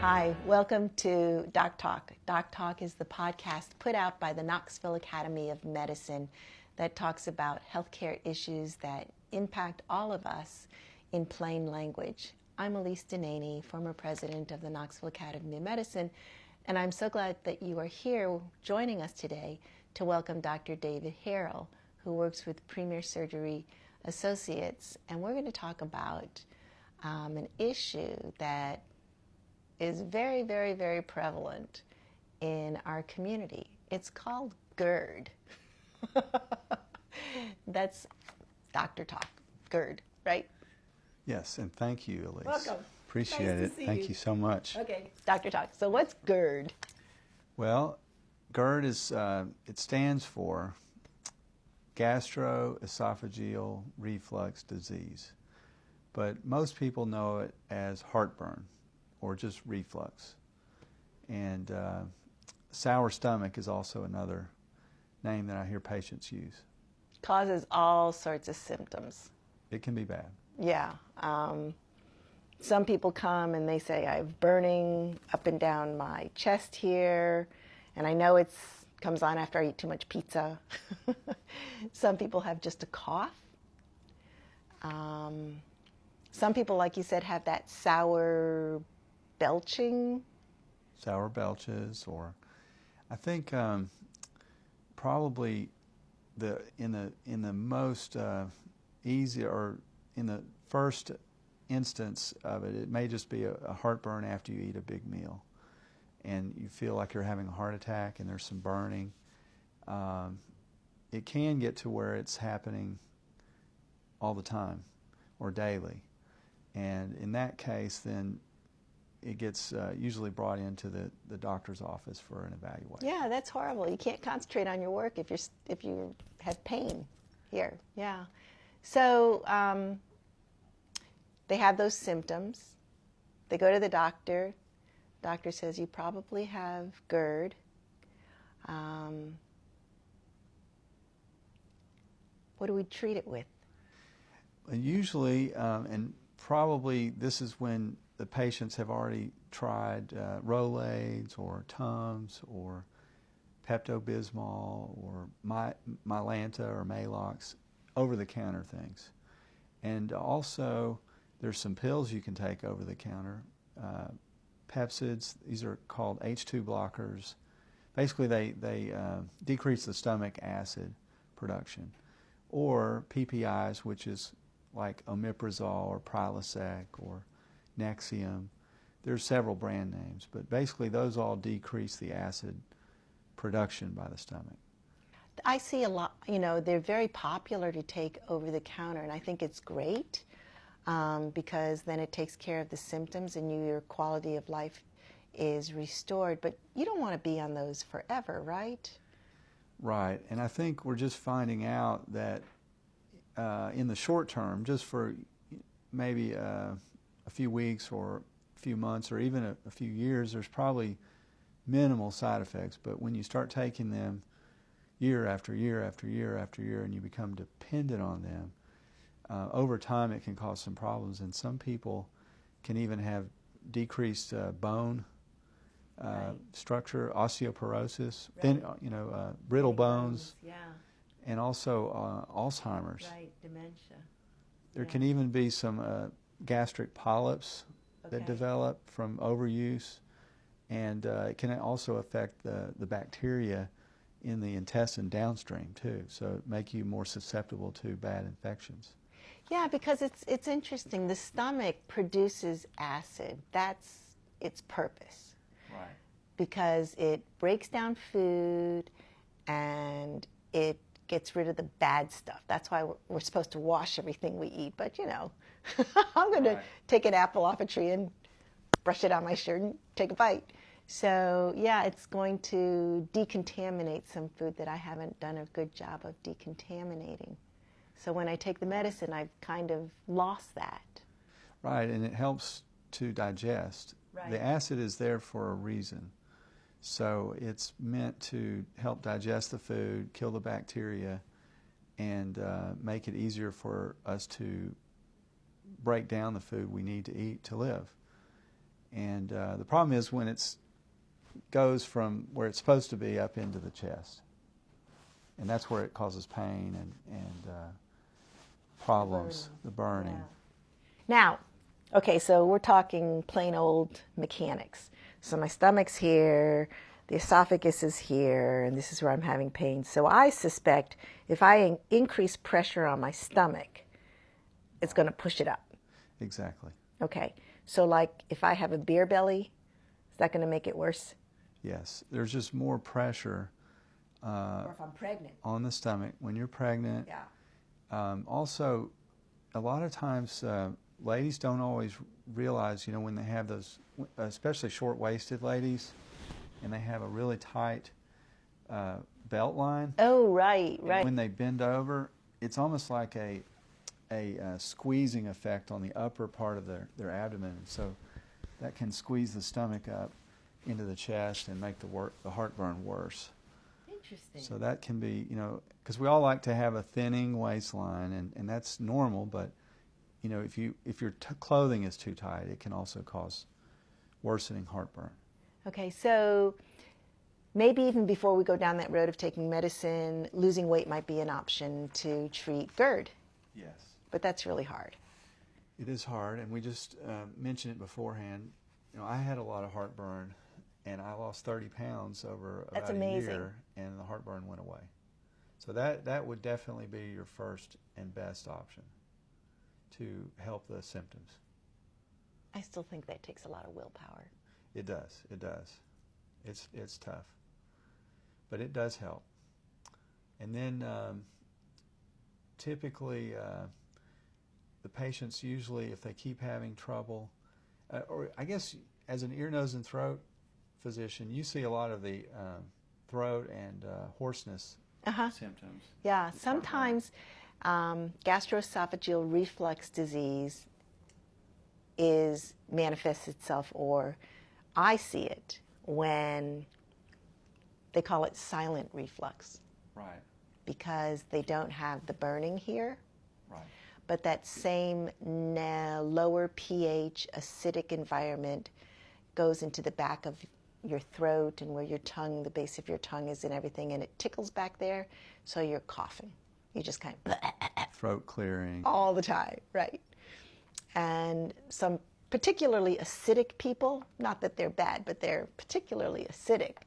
Hi, welcome to Doc Talk. Doc Talk is the podcast put out by the Knoxville Academy of Medicine that talks about healthcare issues that impact all of us in plain language. I'm Elise Denaney, former president of the Knoxville Academy of Medicine, and I'm so glad that you are here joining us today to welcome Dr. David Harrell, who works with Premier Surgical Associates, and we're going to talk about an issue that is very, very, very prevalent in our community. It's called GERD. That's Dr. Talk, GERD, right? Yes, and thank you, Elise. Welcome. Appreciate Nice to it. see Thank you. you so much. Okay, Dr. Talk. So what's GERD? Well, GERD is, it stands for Gastroesophageal Reflux Disease, but most people know it as heartburn or just reflux. And sour stomach is also another name that I hear patients use. Causes all sorts of symptoms. It can be bad. Yeah. Some people come and they say, I have burning up and down my chest here, and I know it comes on after I eat too much pizza. Some people have just a cough. Some people, like you said, have that sour belching. Sour belches, or I think probably in the most easy, or in the first instance of it, it may just be a heartburn after you eat a big meal, and you feel like you're having a heart attack, and there's some burning. It can get to where it's happening all the time or daily, and in that case, then it gets usually brought into the doctor's office for an evaluation. Yeah, that's horrible. You can't concentrate on your work if you have pain here. Yeah. So they have those symptoms. They go to the doctor. Doctor says you probably have GERD. What do we treat it with? Usually, and probably this is when the patients have already tried Rolaids or Tums or Pepto-Bismol or Mylanta or Maalox, over-the-counter things. And also, there's some pills you can take over-the-counter. Pepsids, these are called H2 blockers. Basically, they decrease the stomach acid production. Or PPIs, which is like omeprazole or Prilosec or Nexium. There's several brand names, but basically those all decrease the acid production by the stomach. I see a lot, they're very popular to take over the counter, and I think it's great because then it takes care of the symptoms and your quality of life is restored. But you don't want to be on those forever, right? Right, and I think we're just finding out that in the short term, just for maybe a few weeks or a few months or even a few years, there's probably minimal side effects. But when you start taking them year after year after year after year and you become dependent on them, over time it can cause some problems. And some people can even have decreased bone structure, osteoporosis, Right. brittle bones, Yeah. and also Alzheimer's. Right, dementia. There Yeah. can even be some gastric polyps that Okay. develop from overuse, and it can also affect the bacteria in the intestine downstream too, so make you more susceptible to bad infections. Yeah, because it's interesting. The stomach produces acid. That's its purpose. Right. Because it breaks down food and it gets rid of the bad stuff. That's why we're supposed to wash everything we eat. But, I'm going to take an apple off a tree and brush it on my shirt and take a bite. So, yeah, it's going to decontaminate some food that I haven't done a good job of decontaminating. So when I take the medicine, I've kind of lost that. Right, and it helps to digest. Right. The acid is there for a reason. So it's meant to help digest the food, kill the bacteria, and make it easier for us to break down the food we need to eat to live. And the problem is when it goes from where it's supposed to be up into the chest. And that's where it causes pain and problems, the burning. Yeah. Now, okay, so we're talking plain old mechanics. So my stomach's here, the esophagus is here, and this is where I'm having pain. So I suspect if I increase pressure on my stomach, it's going to push it up. Exactly. Okay, so like if I have a beer belly, is that going to make it worse? Yes, there's just more pressure Or if I'm pregnant. on the stomach when you're pregnant. Yeah. Also, a lot of times ladies don't always realize, when they have those, especially short-waisted ladies, and they have a really tight belt line. Oh, right. When they bend over, it's almost like a squeezing effect on the upper part of their abdomen. So that can squeeze the stomach up into the chest and make the heartburn worse. Interesting. So that can be, because we all like to have a thinning waistline, and that's normal, but if your clothing is too tight, it can also cause worsening heartburn. Okay, so maybe even before we go down that road of taking medicine, losing weight might be an option to treat GERD. Yes. But that's really hard. It is hard, and we just mentioned it beforehand. I had a lot of heartburn, and I lost 30 pounds over That's about amazing. a year, and the heartburn went away. So that would definitely be your first and best option to help the symptoms. I still think that takes a lot of willpower. It does. It does. It's tough, but it does help. And then typically the patients usually, if they keep having trouble, or I guess as an ear, nose, and throat physician, you see a lot of the throat and hoarseness symptoms. Yeah, sometimes gastroesophageal reflux disease manifests itself, or I see it when they call it silent reflux. Right. Because they don't have the burning here. Right. But that same lower pH acidic environment goes into the back of your throat and where your tongue, the base of your tongue is and everything, and it tickles back there, so you're coughing. You just kind of throat clearing all the time, right? And some particularly acidic people, not that they're bad, but they're particularly acidic,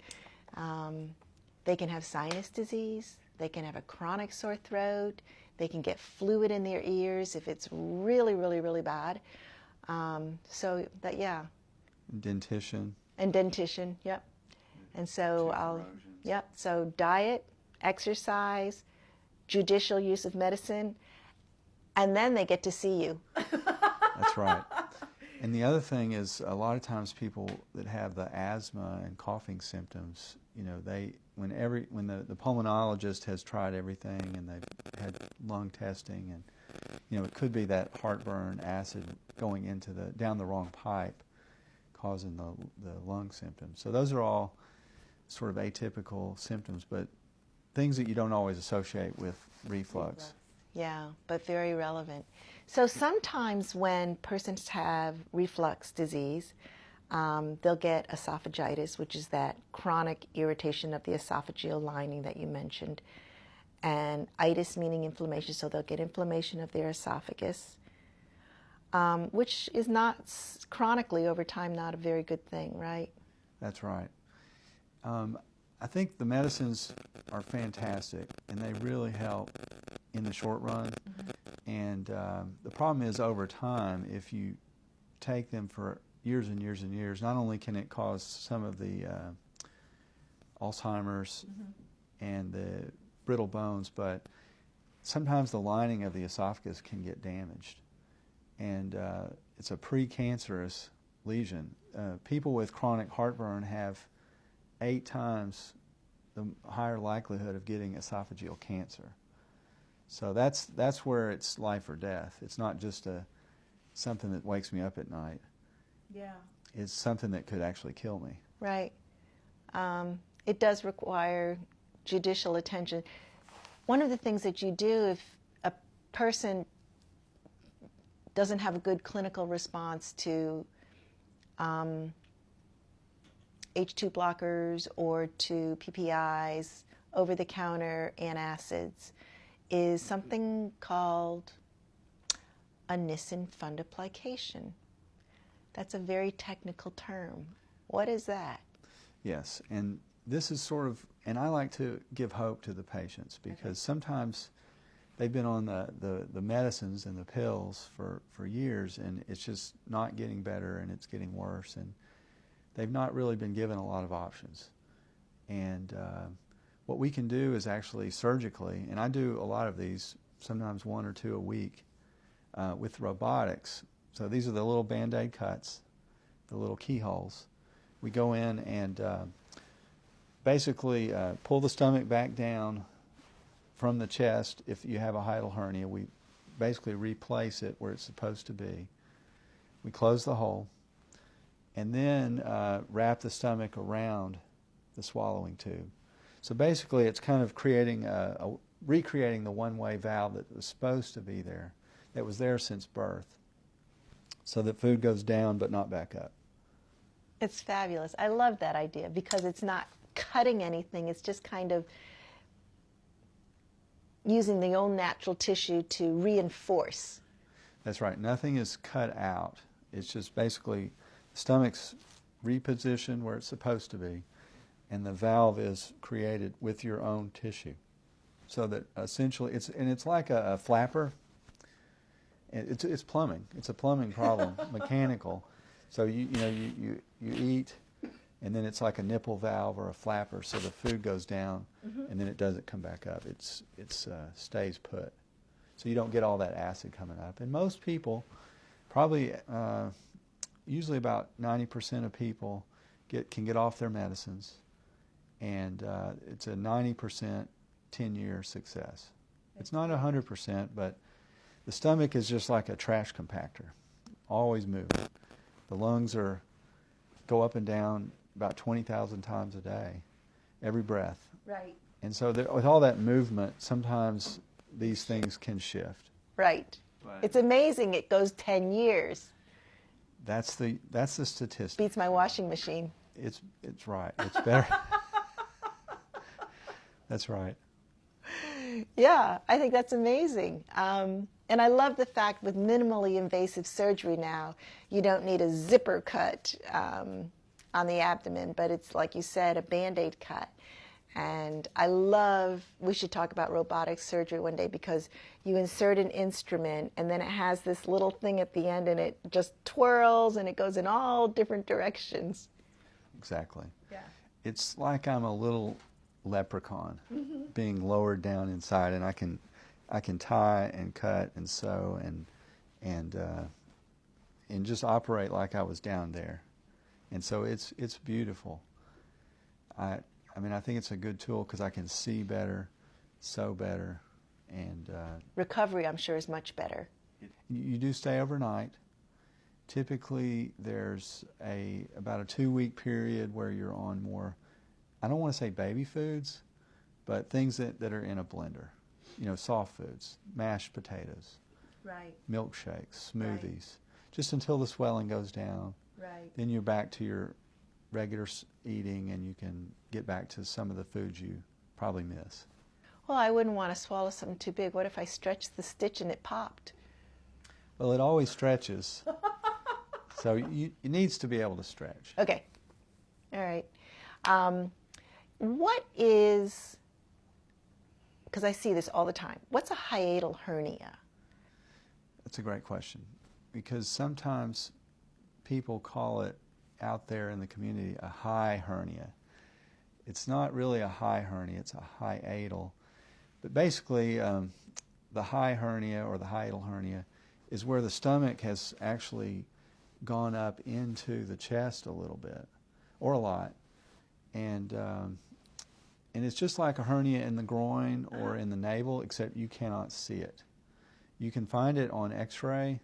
they can have sinus disease, they can have a chronic sore throat, they can get fluid in their ears if it's really, really, really bad. Dentition. And dentition, yep. And so so diet, exercise, judicial use of medicine, and then they get to see you. That's right. And the other thing is, a lot of times people that have the asthma and coughing symptoms, when the pulmonologist has tried everything and they've had lung testing, and it could be that heartburn acid going down the wrong pipe, causing the lung symptoms. So those are all sort of atypical symptoms, but things that you don't always associate with reflux. Yeah, but very relevant. So sometimes when persons have reflux disease, they'll get esophagitis, which is that chronic irritation of the esophageal lining that you mentioned, and itis meaning inflammation, so they'll get inflammation of their esophagus, which is not chronically over time not a very good thing, right? That's right. I think the medicines are fantastic, and they really help in the short run. Mm-hmm. And the problem is, over time, if you take them for years and years and years, not only can it cause some of the Alzheimer's and the brittle bones, but sometimes the lining of the esophagus can get damaged. And it's a precancerous lesion. People with chronic heartburn have 8 times the higher likelihood of getting esophageal cancer. So that's where it's life or death. It's not just something that wakes me up at night. Yeah. It's something that could actually kill me. Right. It does require judicial attention. One of the things that you do if a person doesn't have a good clinical response to H2 blockers or to PPIs, over-the-counter antacids, is something called a Nissen fundoplication. That's a very technical term. What is that? Yes, and this is sort of, and I like to give hope to the patients because sometimes they've been on the medicines and the pills for years, and it's just not getting better and it's getting worse, and they've not really been given a lot of options. And what we can do is actually surgically, and I do a lot of these, sometimes 1 or 2 a week, with robotics. So these are the little Band-Aid cuts, the little keyholes. We go in and basically pull the stomach back down from the chest. If you have a hiatal hernia, we basically replace it where it's supposed to be. We close the hole and then wrap the stomach around the swallowing tube. So basically it's kind of recreating the one-way valve that was supposed to be there, that was there since birth, so that food goes down but not back up. It's fabulous. I love that idea because it's not cutting anything. It's just kind of using the own natural tissue to reinforce. That's right. Nothing is cut out. It's just basically the stomach's repositioned where it's supposed to be, and the valve is created with your own tissue. So that essentially, it's like a flapper. It's plumbing. It's a plumbing problem, mechanical. So you eat, and then it's like a nipple valve or a flapper, so the food goes down, and then it doesn't come back up. It stays put, so you don't get all that acid coming up. And most people, probably usually about 90% of people can get off their medicines, and it's a 90% 10-year success. It's not 100%, but the stomach is just like a trash compactor, always moving. The lungs go up and down about 20,000 times a day, every breath. Right. And so with all that movement, sometimes these things can shift. Right. But it's amazing it goes 10 years. That's the statistic. Beats my washing machine. It's right. It's better. That's right. Yeah, I think that's amazing. And I love the fact with minimally invasive surgery now, you don't need a zipper cut on the abdomen, but it's, like you said, a Band-Aid cut. And we should talk about robotic surgery one day because you insert an instrument and then it has this little thing at the end and it just twirls and it goes in all different directions. Exactly. Yeah. It's like I'm a little leprechaun being lowered down inside, and I can tie and cut and sew and just operate like I was down there, and so it's beautiful. I mean I think it's a good tool because I can see better, sew better, and recovery I'm sure is much better. You do stay overnight. Typically there's about a 2-week period where you're on more, I don't want to say baby foods, but things that are in a blender. Soft foods, mashed potatoes, right, milkshakes, smoothies, right, just until the swelling goes down. Right. Then you're back to your regular eating, and you can get back to some of the foods you probably miss. Well, I wouldn't want to swallow something too big. What if I stretched the stitch and it popped? Well, it always stretches, so it needs to be able to stretch. Okay. All right. What is, because I see this all the time, what's a hiatal hernia? That's a great question, because sometimes people call it out there in the community a high hernia. It's not really a high hernia, it's a hiatal. But basically, the high hernia or the hiatal hernia is where the stomach has actually gone up into the chest a little bit, or a lot. And it's just like a hernia in the groin or in the navel, except you cannot see it. You can find it on x-ray,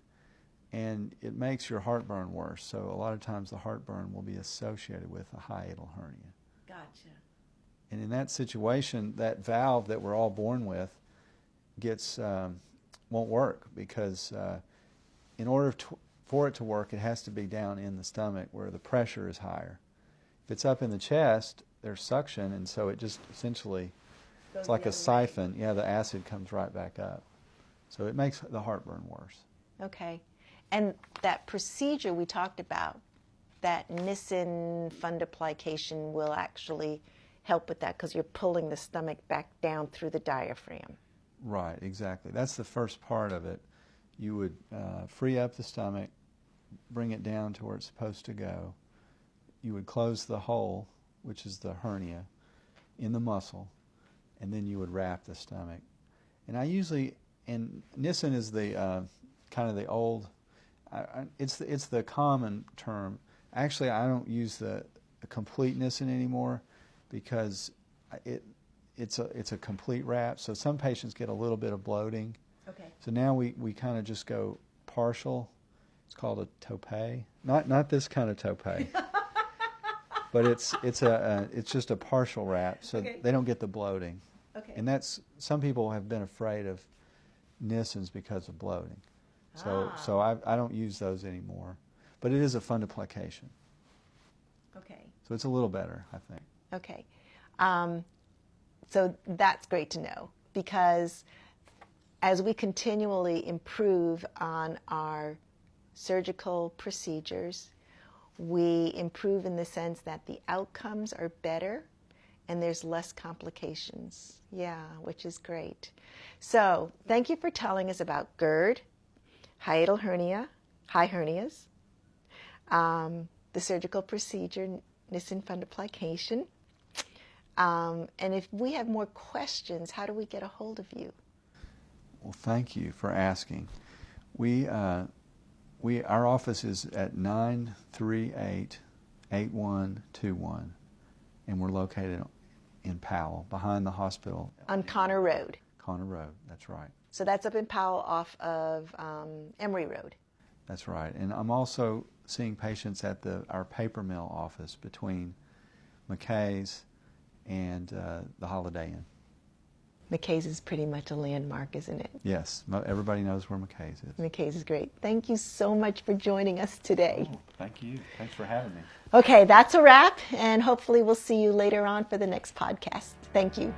and it makes your heartburn worse. So a lot of times the heartburn will be associated with a hiatal hernia. Gotcha. And in that situation, that valve that we're all born with won't work, because in order for it to work, it has to be down in the stomach where the pressure is higher. If it's up in the chest, there's suction, and so it just essentially, it's like a siphon. Yeah, the acid comes right back up. So it makes the heartburn worse. Okay. And that procedure we talked about, that Nissen fundoplication will actually help with that because you're pulling the stomach back down through the diaphragm. Right, exactly. That's the first part of it. You would free up the stomach, bring it down to where it's supposed to go. You would close the hole, which is the hernia, in the muscle, and then you would wrap the stomach. And I usually, and Nissen is the kind of the old, it's the common term. Actually, I don't use the complete Nissen anymore because it's a complete wrap. So some patients get a little bit of bloating. Okay. So now we kind of just go partial. It's called a tope. Not this kind of tope. But it's just a partial wrap, so Okay. they don't get the bloating. Okay. And that's, some people have been afraid of Nissens because of bloating. So I don't use those anymore. But it is a fundoplication. Okay. So it's a little better, I think. Okay. So that's great to know, because as we continually improve on our surgical procedures, we improve in the sense that the outcomes are better and there's less complications. Yeah, which is great. So thank you for telling us about GERD, hiatal hernia, high hernias, the surgical procedure, Nissen fundoplication. And if we have more questions, how do we get a hold of you? Well, thank you for asking. Our office is at 938-8121, and we're located in Powell, behind the hospital. On Connor Road. Connor Road, that's right. So that's up in Powell off of Emory Road. That's right. And I'm also seeing patients at our paper mill office between McKay's and the Holiday Inn. McKay's is pretty much a landmark, isn't it? Yes, everybody knows where McKay's is. McKay's is great. Thank you so much for joining us today. Oh, thank you. Thanks for having me. Okay, that's a wrap, and hopefully we'll see you later on for the next podcast. Thank you.